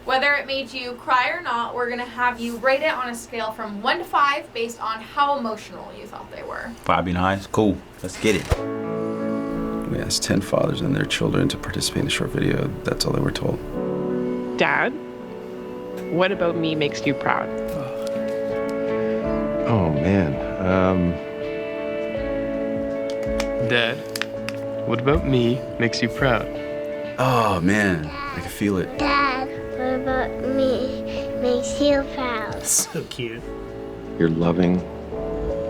Whether it made you cry or not, we're gonna have you rate it on a scale from 1 to 5 based on how emotional you thought they were. 5 being high? Cool. Let's get it. We asked 10 fathers and their children to participate in the short video. That's all they were told. Dad, what about me makes you proud? Oh, man. Dad, what about me makes you proud? Oh, man. I can feel it. Dad, what about me makes you proud? So cute. You're loving.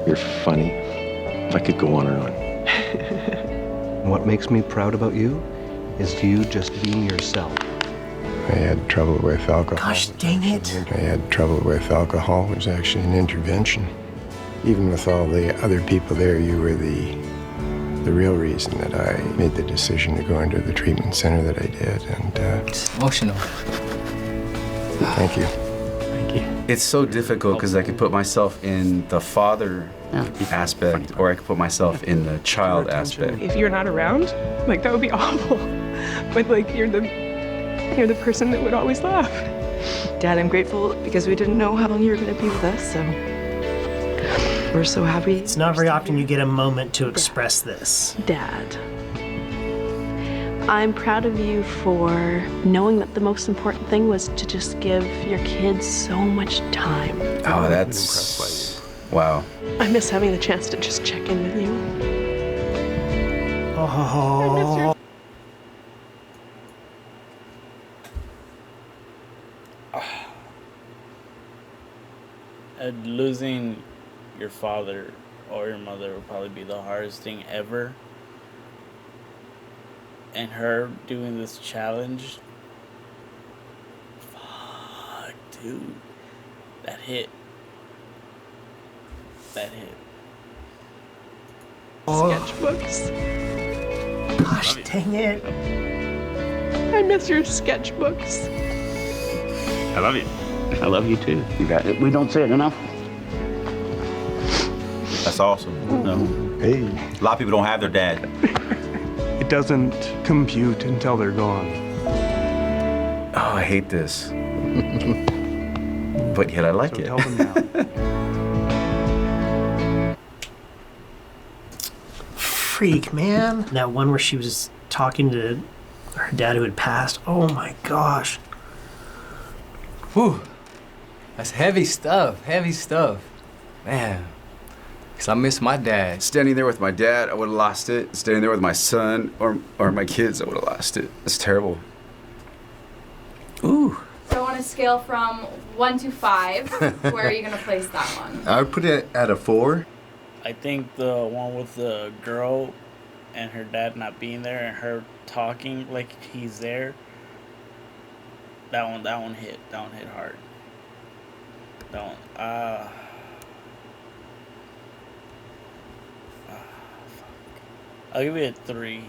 You're funny. I could go on and on. What makes me proud about you is you just being yourself. I had trouble with alcohol. Gosh, dang it. I had trouble with alcohol. It was actually an intervention. Even with all the other people there, you were the real reason that I made the decision to go into the treatment center that I did. And it's emotional. Thank you. Thank you. It's so difficult because I could put myself in the father aspect, or I could put myself in the child aspect. If you're not around, like that would be awful. But like you're the person that would always laugh. Dad, I'm grateful because we didn't know how long you were going to be with us, so we're so happy. It's not very often you get a moment to express this. Dad, I'm proud of you for knowing that the most important thing was to just give your kids so much time. Oh, that's... wow. I miss having the chance to just check in with you. Oh. Losing your father or your mother would probably be the hardest thing ever. And her doing this challenge, fuck, dude, that hit. That hit. Oh. Sketchbooks. Gosh, dang it. I miss your sketchbooks. I love you. I love you too. You got it. We don't say it enough. That's awesome. No. Hey. A lot of people don't have their dad. It doesn't compute until they're gone. Oh, I hate this. But yet I like it. Tell them now. Freak, man. That one where she was talking to her dad who had passed. Oh my gosh. Whew. That's heavy stuff, Man, because I miss my dad. Standing there with my dad, I would have lost it. Standing there with my son or my kids, I would have lost it. It's terrible. Ooh. So on a scale from 1 to 5, where are you gonna place that one? I would put it at a 4. I think the one with the girl and her dad not being there and her talking like he's there. That one hit. That one hit hard. That one. Fuck. I'll give it a 3.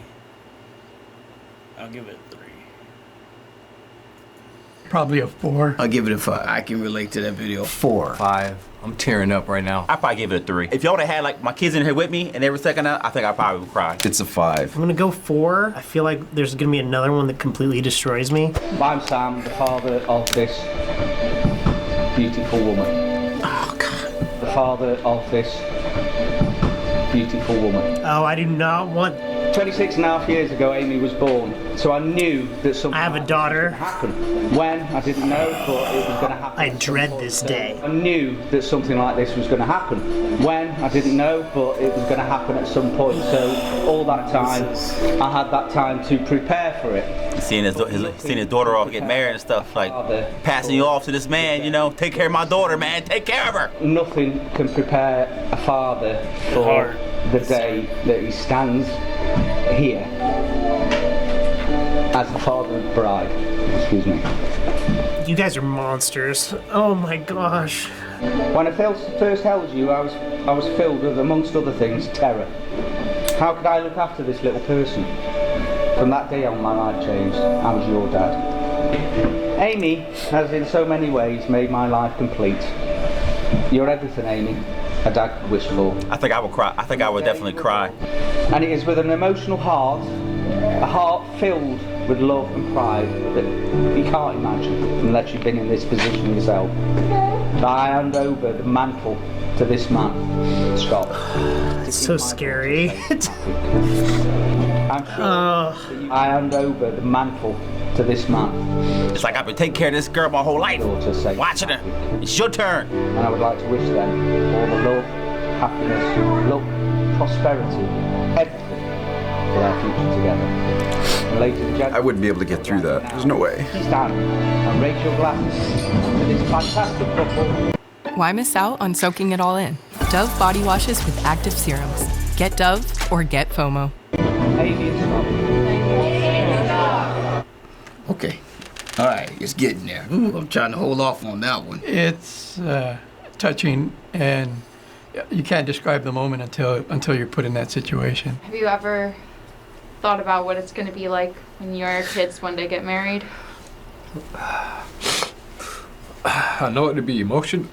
Probably a 4. I'll give it a 5. I can relate to that video. 4. 5. I'm tearing up right now. I probably give it a 3. If y'all would have had like my kids in here with me and they were second out, I think I probably would cry. It's a 5. I'm gonna go 4. I feel like there's gonna be another one that completely destroys me. I'm Sam, the father of this beautiful woman. Oh, God. The father of this beautiful woman. Oh, I do not want... 26 and a half years ago, Amy was born, so I knew that something I have a daughter. happen. When, I didn't know, but it was going to happen. I dread this day. I knew that something like this was going to happen. When, I didn't know, but it was going to happen at some point. So all that time, I had that time to prepare for it. Seeing his daughter all get married and stuff, like passing you off to this man, you know, take care of my daughter, man, take care of her. Nothing can prepare a father for the day that he stands here as the father of the bride. Excuse me. You guys are monsters. Oh my gosh. When I first held you, I was filled with, amongst other things, terror. How could I look after this little person? From that day on, my life changed. I was your dad. Amy has in so many ways made my life complete. You're everything, Amy, a dad could wish for. I think I would cry. I think I would definitely cry. And it is with an emotional heart, a heart filled with love and pride that you can't imagine unless you've been in this position yourself. I hand over the mantle to this man, Scott. It's so scary. I'm sure I hand over the mantle to this man. It's like I've been taking care of this girl my whole life. Watching her. It's your turn. And I would like to wish them all the love, happiness, luck, prosperity, everything for their future together. And ladies and gentlemen, I wouldn't be able to get through that. There's no way. Stand and raise your glasses to this fantastic couple. Why miss out on soaking it all in? Dove body washes with active serums. Get Dove or get FOMO. Okay. All right, it's getting there. Ooh, I'm trying to hold off on that one. It's touching, and you can't describe the moment until you're put in that situation. Have you ever thought about what it's going to be like when your kids one day get married? I know it'd be emotional.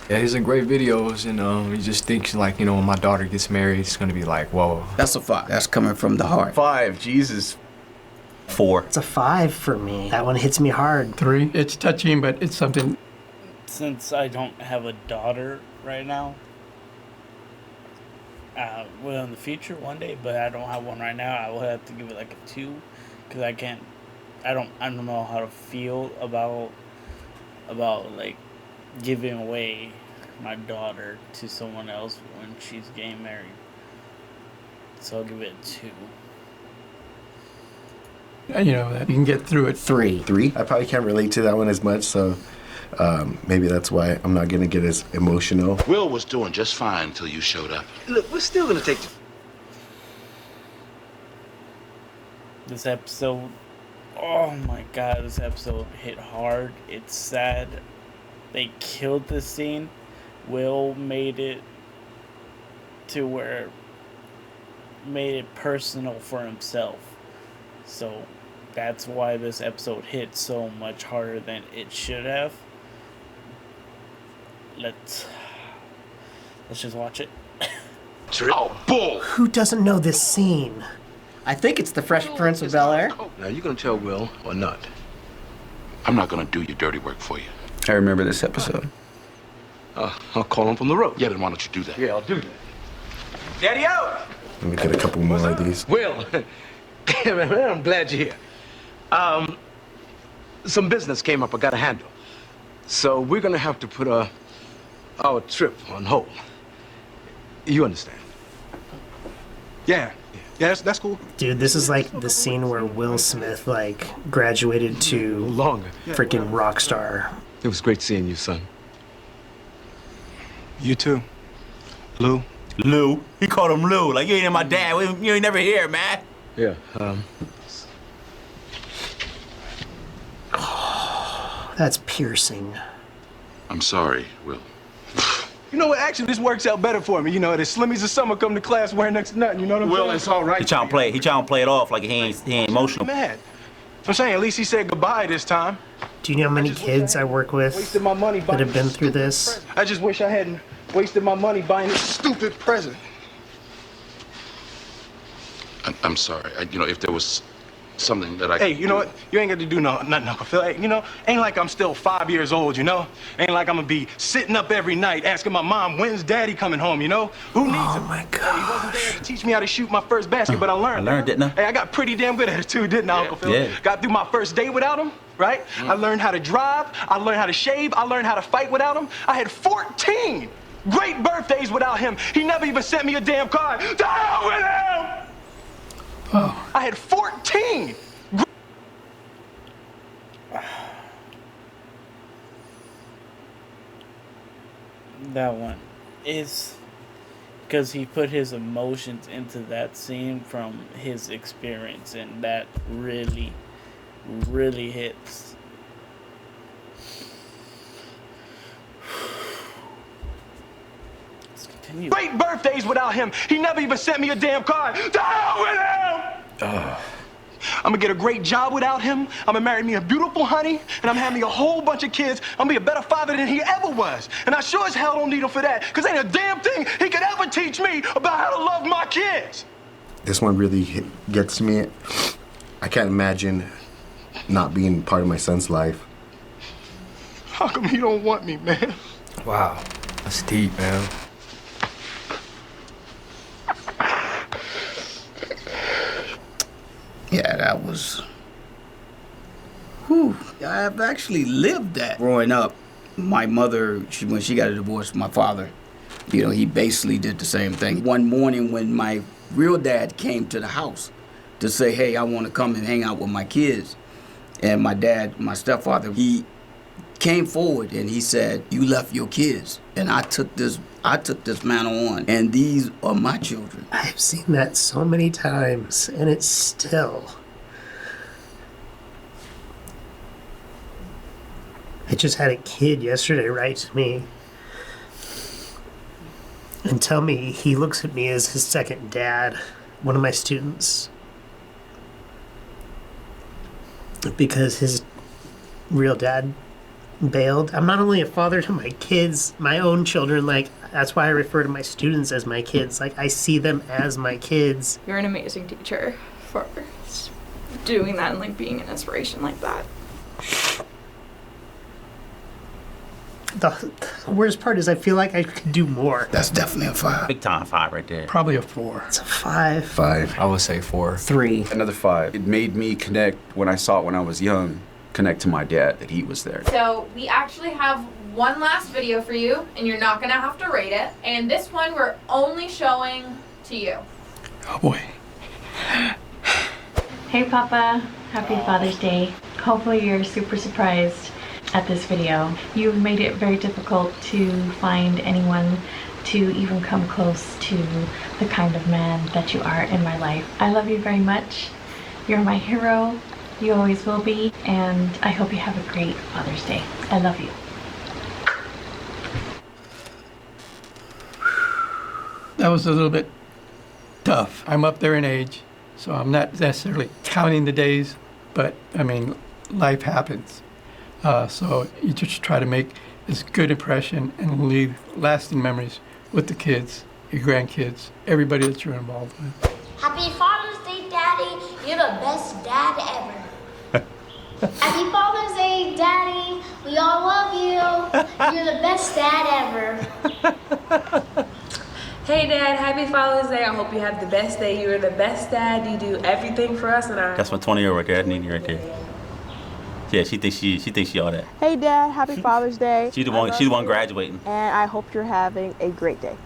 Yeah, he's in great videos, and he just thinks like, when my daughter gets married, it's gonna be like, whoa. That's a 5. That's coming from the heart. 5, Jesus. 4. It's a 5 for me. That one hits me hard. 3. It's touching, but it's something. Since I don't have a daughter right now, well, in the future one day, but I don't have one right now, I will have to give it like a 2, because I don't know how to feel about like giving away my daughter to someone else when she's getting married. So I'll give it a 2. That you can get through it. 3. 3? I probably can't relate to that one as much, so maybe that's why I'm not gonna get as emotional. Will was doing just fine until you showed up. Look, we're still gonna take This episode, oh my god, this episode hit hard. It's sad. They killed the scene. Will made it to where made it personal for himself. So that's why this episode hit so much harder than it should have. Let's just watch it. Oh, bull! Who doesn't know this scene? I think it's the Fresh Prince of Bel-Air. Now, you gonna tell Will or not? I'm not gonna do your dirty work for you. I remember this episode. I'll call him from the road. Yeah, then why don't you do that? Yeah, I'll do that. Daddy out! Let me get a couple more of these. Will, man, I'm glad you're here. Some business came up I gotta handle. So we're gonna have to put our trip on hold. You understand? Yeah, that's cool. Dude, this is like the scene where Will Smith graduated to freaking rock star. It was great seeing you, son. You too. Lou. Lou? He called him Lou. Like, you ain't my dad. You ain't never here, man. Yeah, That's piercing. I'm sorry, Will. You know what? Actually, this works out better for me. The Slimmies of summer come to class wearing next to nothing. You know what I'm saying? Will, it's all right. He trying to play it off like he ain't emotional. Mad. I'm saying at least he said goodbye this time. Do you know how many kids I work with Wasted my money that have been through this? I just wish I hadn't wasted my money buying this stupid present. I'm sorry. If there was something that I... Hey, you know what? You ain't got to do nothing, Uncle Phil. Hey, ain't like I'm still 5 years old, Ain't like I'm gonna be sitting up every night asking my mom, when's Daddy coming home, Who needs him? Oh, my God. He wasn't there to teach me how to shoot my first basket, but I learned. Didn't I? Hey, I got pretty damn good at it, too, didn't I, Uncle Phil? Yeah. Got through my first day without him, right? I learned how to drive. I learned how to shave. I learned how to fight without him. I had 14 great birthdays without him. He never even sent me a damn card. To hell with him! Oh. I had 14! That one is because he put his emotions into that scene from his experience, and that really, really hits. Let's continue. Great birthdays without him. He never even sent me a damn card. To hell with him! I'm gonna get a great job without him. I'm gonna marry me a beautiful honey, and I'm having a whole bunch of kids. I'm gonna be a better father than he ever was. And I sure as hell don't need him for that, because ain't a damn thing he could ever teach me about how to love my kids. This one really gets to me. I can't imagine not being part of my son's life. How come you don't want me, man? Wow, that's deep, man. Yeah, that was... Whew. I've actually lived that. Growing up, my mother, when she got a divorce from my father, you know, he basically did the same thing. One morning when my real dad came to the house to say, hey, I want to come and hang out with my kids, and my dad, my stepfather, he came forward and he said, you left your kids, and I took this mantle on, and these are my children. I've seen that so many times, and it's still... I just had a kid yesterday write to me and tell me he looks at me as his second dad, one of my students, because his real dad bailed. I'm not only a father to my kids, my own children, like, that's why I refer to my students as my kids. Like, I see them as my kids. You're an amazing teacher for doing that and, like, being an inspiration like that. The worst part is I feel like I could do more. That's definitely a 5. Big time 5 right there. Probably a 4. It's a 5. 5. I would say 4. 3. Another 5. It made me connect when I saw it when I was young, connect to my dad, that he was there. So we actually have one last video for you, and you're not gonna have to rate it. And this one we're only showing to you. Oh boy. Hey Papa, happy Father's Day. Hopefully you're super surprised at this video. You've made it very difficult to find anyone to even come close to the kind of man that you are in my life. I love you very much. You're my hero. You always will be, and I hope you have a great Father's Day. I love you. That was a little bit tough. I'm up there in age, so I'm not necessarily counting the days, but I mean, life happens. So you just try to make this good impression and leave lasting memories with the kids, your grandkids, everybody that you're involved with. Happy Father's Day, Daddy. You're the best dad ever. Happy Father's Day, Daddy. We all love you. You're the best dad ever. Hey Dad, happy Father's Day. I hope you have the best day. You're the best dad. You do everything for us, and That's my 20-year-old right there. That's Nene right there. Yeah, she thinks she all that. Hey Dad, happy Father's Day. She's the one graduating. And I hope you're having a great day.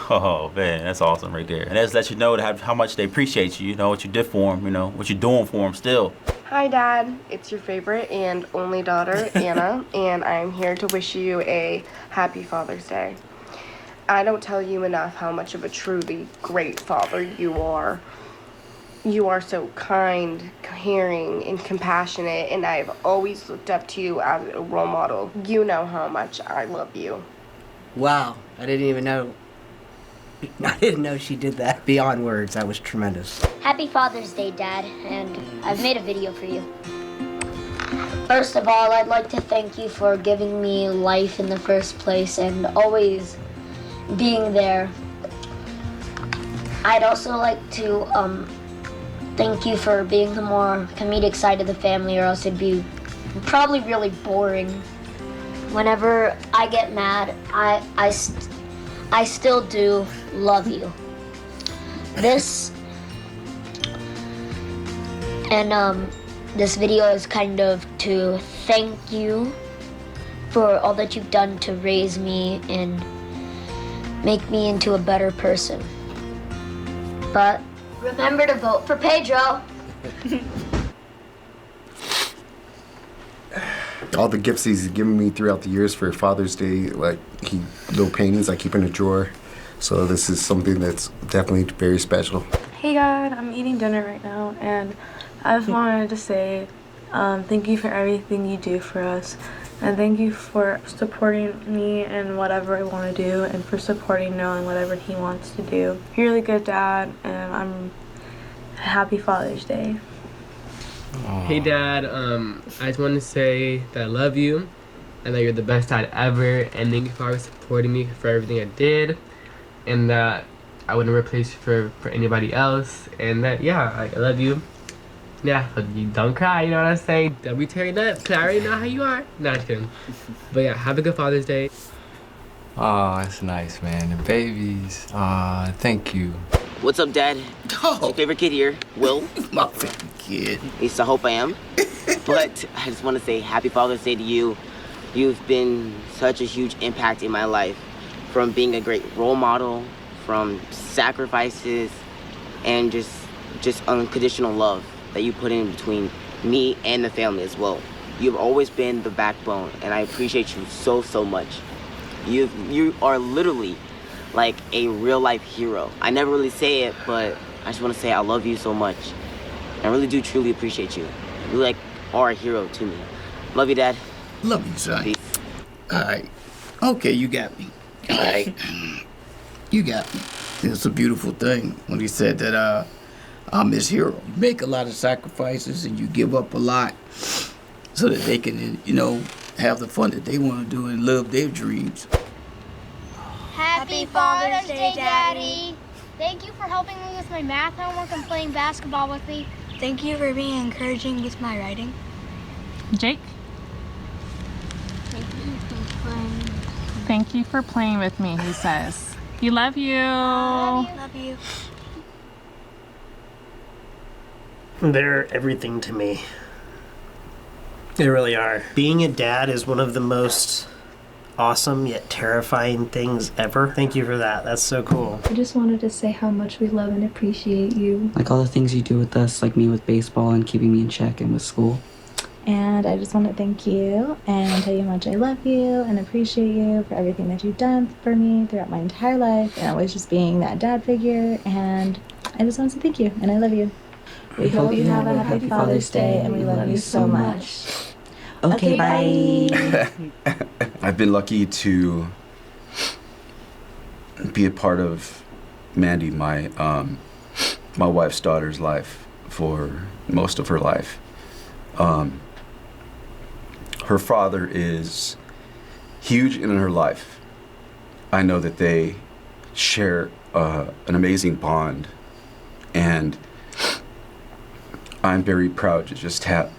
Oh man, that's awesome right there. And that lets you know how much they appreciate you. You know what you did for them. You know what you're doing for them still. Hi Dad, it's your favorite and only daughter, Anna, and I'm here to wish you a happy Father's Day. I don't tell you enough how much of a truly great father you are. You are so kind, caring, and compassionate, and I've always looked up to you as a role model. You know how much I love you. Wow, I didn't know she did that. Beyond words, that was tremendous. Happy Father's Day, Dad, and I've made a video for you. First of all, I'd like to thank you for giving me life in the first place and always being there. I'd also like to thank you for being the more comedic side of the family, or else it'd be probably really boring. Whenever I get mad, I still do love you. This video is kind of to thank you for all that you've done to raise me and make me into a better person. But remember to vote for Pedro. All the gifts he's given me throughout the years for Father's Day, like little paintings I keep in a drawer. So this is something that's definitely very special. Hey Dad, I'm eating dinner right now, and I just wanted to say thank you for everything you do for us, and thank you for supporting me in whatever I want to do, and for supporting Noah in whatever he wants to do. You're a really good dad, and I'm happy Father's Day. Hey Dad, I just want to say that I love you and that you're the best dad ever, and thank you for always supporting me for everything I did, and that I wouldn't replace you for anybody else. And that, yeah, I love you. Yeah, you don't cry, you know what I'm saying? Don't be tearing up, 'cause I already know how you are. Not kidding. But yeah, have a good Father's Day. Oh, that's nice, man. The babies. Thank you. What's up, Dad? It's your favorite kid here, Will. My favorite kid. At least I hope I am. But I just want to say Happy Father's Day to you. You've been such a huge impact in my life. From being a great role model, from sacrifices, and just unconditional love that you put in between me and the family as well. You've always been the backbone, and I appreciate you so, so much. You are literally like a real life hero. I never really say it, but I just want to say I love you so much. I really do truly appreciate you. You like are a hero to me. Love you, Dad. Love you, son. Peace. All right. Okay, you got me. All right. You got me. It's a beautiful thing when he said that I'm his hero. You make a lot of sacrifices and you give up a lot so that they can, have the fun that they want to do and live their dreams. Happy Father's Day, Daddy. Thank you for helping me with my math homework and playing basketball with me. Thank you for being encouraging with my writing. Jake? Thank you for playing with me, he says. You love you. Love you. They're everything to me. They really are. Being a dad is one of the most awesome yet terrifying things ever. Thank you for that. That's so cool. I just wanted to say how much we love and appreciate you. Like all the things you do with us, like me with baseball and keeping me in check and with school. And I just want to thank you and tell you how much I love you and appreciate you for everything that you've done for me throughout my entire life and always just being that dad figure. And I just want to say thank you and I love you. We hope you have a happy Father's Day and we love you so much. Okay, bye. I've been lucky to be a part of Mandy, my wife's daughter's life for most of her life. Her father is huge in her life. I know that they share an amazing bond, and I'm very proud to just have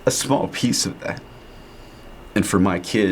a small piece of that. And for my kid,